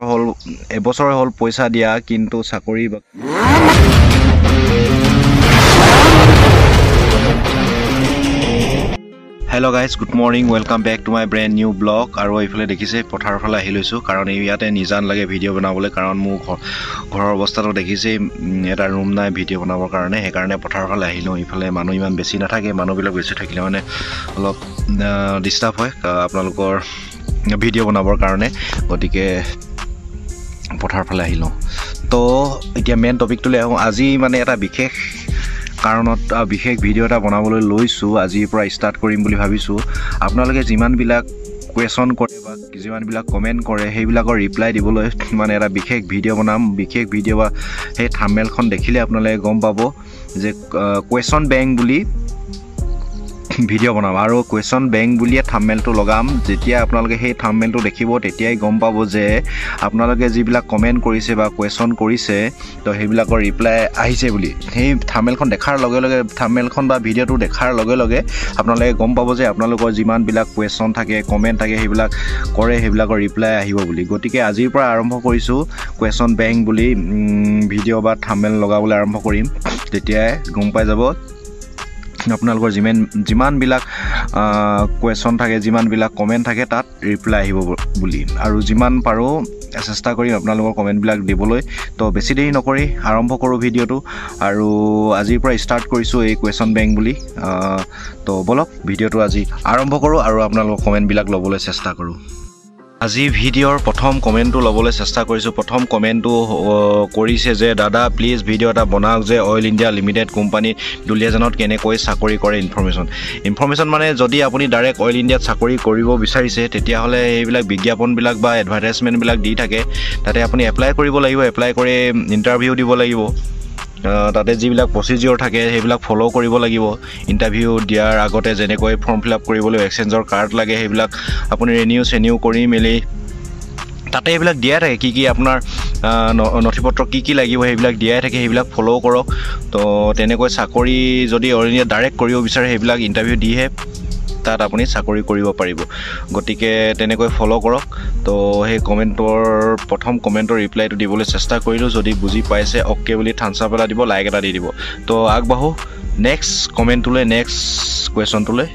হল এবছৰ হল পইচা দিয়া কিন্তু চাকৰি Hello guys, good morning. Welcome back to my brand new vlog. আৰু এইফালে দেখিছে পথাৰৰ ফালে আহি লৈছো কাৰণ ইয়াতে নিজান লাগে ভিডিও বনাবলৈ কাৰণ মোৰ ঘৰৰ অৱস্থাটো দেখিছে এটা ৰুম নাই ভিডিও বনাবৰ কাৰণে সেইকাৰণে পথাৰৰ ফালে আহিলো ইফালে মানুহ ইমান বেছি নাথাকে মানুহবিলাক বেছি থাকিলে মানে অলপ ডিস্টার্ব হয় আপোনালোকৰ ভিডিও বনাবৰ কাৰণে গতিকে পথাৰৰ ফালে আহিলো তো এতিয়া মেইন টপিকটোলৈ আহো আজি মানে এটা বিশেষ কাৰণত বিশেষ ভিডিও এটা বনাবলৈ লৈছো আজিৰ পৰা ষ্টাৰ্ট কৰিম বুলি ভাবিছো আপোনালোকে যিমান বিলাক কোৱেশ্চন কৰে বা যিমান বিলাক কমেন্ট কৰে সেইবিলাকৰ ৰিপ্লাই দিবলৈ মানে এটা বিশেষ ভিডিও বনাম বিশেষ ভিডিও বা সেই থাম্বনেলখন দেখিলে আপোনালোকে গম পাব যে কোৱেশ্চন বেংক বুলি ভিডিও বনাম আৰু কোৱেশ্চন বেংক বুলি থাম্বনেলটো লগাম যেতিয়া আপোনালোকে সেই থাম্বনেলটো দেখিব তেতিয়াই গম পাব যে আপোনালোকে যিবিলাক কমেন্ট কৰিছে বা কোৱেশ্চন কৰিছে তো সেইবিলাকৰ ৰিপ্লাই আহিছে বুলি সেই থাম্বনেলখন দেখাৰ লগে লগে থাম্বনেলখন বা ভিডিওটো দেখাৰ লগে লগে আপোনালোকে গম পাব যে আপোনালোকৰ যিমান বিলাক কোৱেশ্চন থাকে কমেন্ট থাকে সেইবিলাক কৰে সেইবিলাকৰ ৰিপ্লাই আহিব বুলি গতিকে আজিৰ পৰা আৰম্ভ কৰিছো কোৱেশ্চন বেংক বুলি ভিডিও বা থাম্বনেল লগাবলৈ আৰম্ভ কৰিম তেতিয়াই গম পাই যাব আপোনালোকৰ যিমান বিলাক কোৱেশ্চন থাকে যিমান বিলাক কমেন্ট থাকে তাত ৰিপ্লাই আহিব বুলি আৰু যিমান পাৰো চেষ্টা কৰিম আপোনালোকৰ কমেন্ট বিলাক দিবলৈ তো বেছি দেৰি নকৰি আৰম্ভ কৰো ভিডিওটো আৰু আজিৰ পৰা ষ্টাৰ্ট কৰিছো এই কোৱেশ্চন বেংক বুলি তো বলক ভিডিওটো আজি আৰম্ভ কৰো আৰু আপোনালোকৰ কমেন্ট বিলাক লবলৈ চেষ্টা কৰো আজি ভিডিওৰ প্ৰথম কমেন্টটো লবলৈ চেষ্টা কৰিছো প্ৰথম কমেন্টটো কৰিছে যে দাদা প্লিজ ভিডিও এটা বনাওক যে অইল ইন্ডিয়া লিমিটেড কোম্পানী দুলিয়াজানত কেনেকৈ চাকৰি কৰে ইনফৰমেশন মানে যদি আপুনি ডাইৰেক্ট অইল ইন্ডিয়াত চাকৰি কৰিব বিচাৰিছে তেতিয়া হলে এইবিলাক বিজ্ঞাপন বিলাক বা এডভাৰটাইজমেন্ট বিলাক দি থাকে তাতে আপুনি এপ্লাই কৰিব লাগিব এপ্লাই কৰি ইন্টাৰভিউ দিব লাগিব তাতে যিবিলাক প্ৰসিডিউৰ থাকে সেইবিলাক ফলো কৰিব লাগিব ইন্টাৰভিউ দিয়াৰ আগতে যেনেকৈ ফৰ্ম ফিলআপ কৰিবলৈ এক্সচেঞ্জৰ কাৰ্ড লাগে সেইবিলাক আপুনি ৰিনিউ কৰি মেলি তাতে এইবিলাক দিয়া থাকে কি আপোনাৰ নথিপত্ৰ কি লাগিব সেইবিলাক দিয়াই থাকে সেইবিলাক ফলো কৰক তো তেনেকৈ চাকৰি যদি অইল ইন্ডিয়া ডাইৰেক্ট কৰিব বিচাৰে সেইবিলাক ইন্টাৰভিউ দিহে তাত আপুনি চাকৰি কৰিব পাৰিব গতিকে তেনেকৈ ফলো কৰক তো সেই কমেন্টৰ প্ৰথম কমেন্টৰ ৰিপ্লাইটো দিবলৈ চেষ্টা কৰিলো যদি বুজি পাইছে ওকে বুলি থাম্বছ আপ এটা দিব লাইক এটা দি দিব তো আগবাঢ়ো নেক্সট কমেন্টলৈ নেক্সট কোৱেশ্চনটোলৈ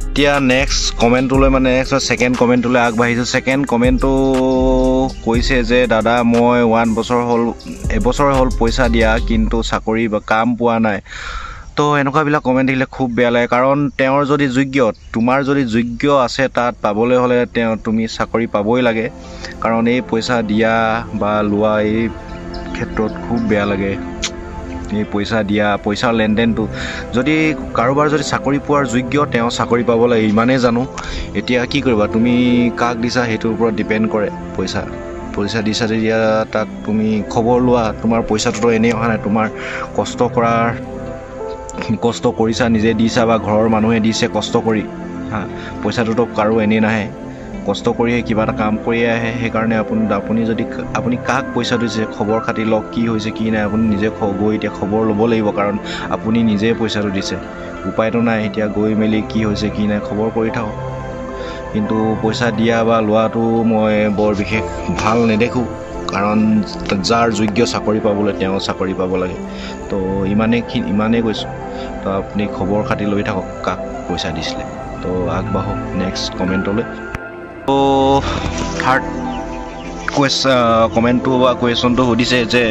এতিয়া নেক্সট কমেন্টটোলৈ মানে সেকেন্ড কমেন্টটোলৈ আগবাঢ়িছো সেকেন্ড কমেন্টটো কৈছে যে দাদা মই 1 বছৰ হল এবছৰ হল পইচা দিয়া কিন্তু চাকৰি বা কাম পোৱা নাই তো এনেকুৱা বিলাক কমেন্ট দিলে খুব বেয়া লাগে কাৰণ তেওঁৰ যদি যোগ্য তোমাৰ যদি যোগ্য আছে তাত পাবলৈ হলে তুমি চাকৰি পাবই লাগে কাৰণ এই পইচা দিয়া বা লোৱা এই ক্ষেত্ৰত খুব বেয়া লাগে এই পইচা দিয়া পইচাৰ লেনদেনটো যদি কাৰোবাৰ যদি চাকৰি পোৱাৰ যোগ্য তেওঁ চাকৰি পাব লাগে ইমানে জানো এতিয়া কি কৰিবা তুমি কাক দিছা হেতুৰ ওপৰত ডিপেন্ড কৰে পইচা দিছা দিয়া তাক তুমি খবৰ লোৱা তোমাৰ পইচাটো এনেই অহা নাই তোমাৰ কষ্ট কৰিছা নিজে দিছা বা ঘৰৰ মানুহে দিছে কষ্ট কৰি পইচাটো কাৰো এনেই নাহে কষ্ট কৰি কিবা এটা কাম কৰি আহে সেইকাৰণে আপুনি যদি আপুনি কাক পইচা দিছে খবৰ খাতি লওক কি হৈছে কি নাই আপুনি নিজে গৈ এতিয়া খবৰ ল'ব লাগিব কাৰণ আপুনি নিজে পইচাটো দিছে উপায়টো নাই এতিয়া গৈ মেলি কি হৈছে কি নাই খবৰ কৰি থাকক কিন্তু পইচা দিয়া বা লোৱাটো মই বৰ বিশেষ ভাল নেদেখো কাৰণ যাৰ যোগ্য চাকৰি পাবলৈ তেওঁ চাকৰি পাব লাগে তো ইমানেই কৈছো তো আপুনি খবৰ খাতি লৈ থাকক কাক পইচা দিছিলে তো আগবাঢ়ক নেক্সট কমেন্টলৈ তো থাৰ্ড কমেন্টটো বা কুৱেশ্যনটো সুধিছে যে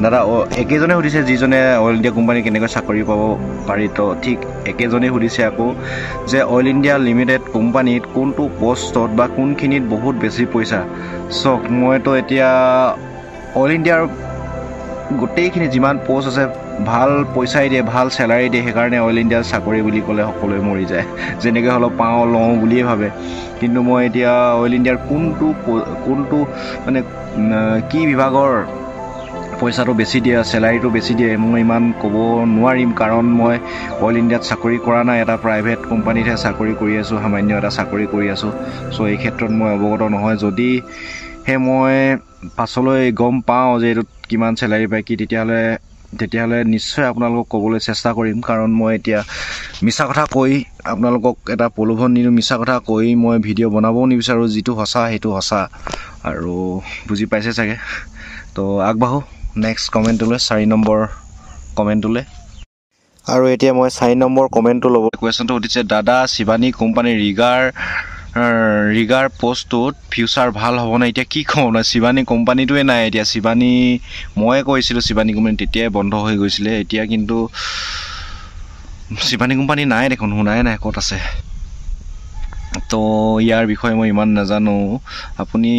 দাদা একেজনে সুধিছে যিজনে অইল ইণ্ডিয়া কোম্পানী কেনেকৈ চাকৰি পাব পাৰি তো ঠিক একেজনে সুধিছে আকৌ যে অইল ইণ্ডিয়া লিমিটেড কোম্পানীত কোনটো পোষ্টত বা কোনখিনিত বহুত বেছি পইচা চক মইতো এতিয়া অইল ইণ্ডিয়াৰ গোটেইখিনি যিমান পোষ্ট আছে ভাল পইচাই দিয়ে ভাল স্যালাৰি দিয়ে সেইকাৰণে অইল ইণ্ডিয়াৰ চাকৰি বুলি ক'লে সকলোৱে মৰি যায় যেনেকৈ হলো পাওঁ লওঁ বুলিয়ে ভাবে কিন্তু মই এতিয়া অইল ইণ্ডিয়াৰ কোনটো মানে কি বিভাগৰ পইচাটো বেছি দিয়ে স্যালাৰিটো বেছি দিয়ে মই ইমান ক'ব নোৱাৰিম কাৰণ মই অইল ইণ্ডিয়াত চাকৰি কৰা নাই এটা প্ৰাইভেট কোম্পানীতহে চাকৰি কৰি আছো সামান্য এটা চাকৰি কৰি আছো সো এই ক্ষেত্ৰত মই অৱগত নহয় যদি মই পাছলৈ গম পাওঁ যে এইটো কিমান স্যালাৰি পায় কি তেতিয়াহলে নিশ্চয় আপোনালোকক ক'বলৈ চেষ্টা কৰিম কাৰণ মই এতিয়া মিছা কথা কৈ আপোনালোকক এটা প্ৰলোভন নিদিওঁ মিছা কথা কৈ মই ভিডিও বনাবও নিবিচাৰো যিটো সঁচা সেইটো সঁচা আৰু বুজি পাইছে চাগে তো আগবাঢ়ো নেক্সট কমেণ্টটোলৈ 4 নম্বৰ কমেণ্টটোলৈ আৰু এতিয়া মই 4 নম্বৰ কমেণ্টটো ল'ব কুৱেশ্যনটো সুধিছে দাদা শিৱানী কোম্পানীৰ ৰিগাৰ পোষ্টটোত ফিউচাৰ ভাল হ'ব নে এতিয়া কি কওঁ না শিৱানী কোম্পানীটোৱে নাই এতিয়া শিৱানী ময়ে কৈছিলোঁ শিৱানী কোম্পানী তেতিয়াই বন্ধ হৈ গৈছিলে এতিয়া কিন্তু শিৱানী কোম্পানী নাই দেখোন শুনাই নাই ক'ত আছে তো ইয়াৰ বিষয়ে মই ইমান নাজানো আপুনি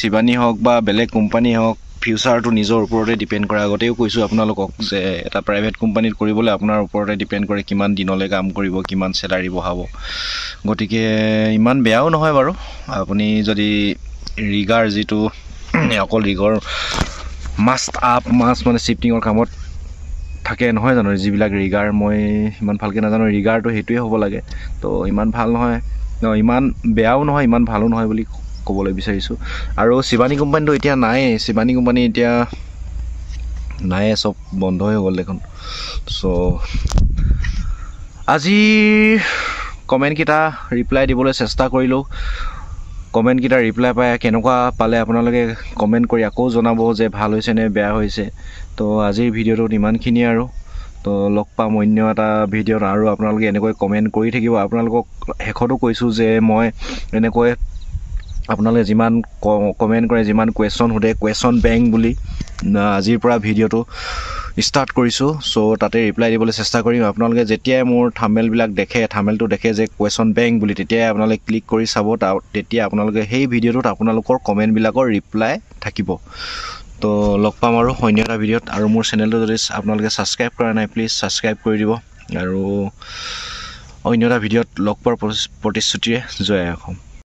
শিৱানী হওক বা বেলেগ কোম্পানী হওক ফিউচাৰটো নিজৰ ওপৰতে ডিপেণ্ড কৰে আগতেও কৈছোঁ আপোনালোকক যে এটা প্ৰাইভেট কোম্পানীত কৰিবলৈ আপোনাৰ ওপৰতে ডিপেণ্ড কৰে কিমান দিনলৈ কাম কৰিব কিমান চেলাৰী বঢ়াব গতিকে ইমান বেয়াও নহয় বাৰু আপুনি যদি ৰিগাৰ যিটো অকল ৰিগৰ মাষ্ট মানে শ্বিফটিঙৰ কামত থাকে নহয় জানো যিবিলাক ৰিগাৰ মই ইমান ভালকৈ নাজানো ৰিগাৰটো সেইটোৱে হ'ব লাগে তো ইমান ভাল নহয় ইমান বেয়াও নহয় ইমান ভালো নহয় বুলি ক'বলৈ বিচাৰিছোঁ আৰু শিৱানী কোম্পানীটো এতিয়া নাই শিৱানী কোম্পানী এতিয়া নাই চব বন্ধ হৈ গ'ল দেখোন চ' আজিৰ কমেণ্টকেইটা ৰিপ্লাই দিবলৈ চেষ্টা কৰিলোঁ কমেণ্টকেইটা ৰিপ্লাই পাই কেনেকুৱা পালে আপোনালোকে কমেণ্ট কৰি আকৌ জনাব যে ভাল হৈছে নে বেয়া হৈছে তো আজিৰ ভিডিঅ'টোত ইমানখিনিয়ে আৰু তো লগ পাম অন্য এটা ভিডিঅ'ত আৰু আপোনালোকে এনেকৈ কমেণ্ট কৰি থাকিব আপোনালোকক শেষতো কৈছোঁ যে মই এনেকৈ আপোনালোকে যিমান কমেণ্ট কৰে যিমান কুৱেশ্যন সোধে কুৱেশ্যন বেংক বুলি আজিৰ পৰা ভিডিঅ'টো ষ্টাৰ্ট কৰিছোঁ চ' তাতে ৰিপ্লাই দিবলৈ চেষ্টা কৰিম আপোনালোকে যেতিয়াই মোৰ থাম্বনেলটো দেখে যে কুৱেশ্যন বেংক বুলি তেতিয়াই আপোনালোকে ক্লিক কৰি চাব তেতিয়া আপোনালোকে সেই ভিডিঅ'টোত আপোনালোকৰ কমেণ্টবিলাকৰ ৰিপ্লাই থাকিব তো লগ পাম আৰু অন্য এটা ভিডিঅ'ত আৰু মোৰ চেনেলটো যদি আপোনালোকে ছাবস্ক্ৰাইব কৰা নাই প্লিজ ছাবস্ক্ৰাইব কৰি দিব আৰু অন্য এটা ভিডিঅ'ত লগ পোৱাৰ প্ৰতিশ্ৰুতিৰে জয় অসম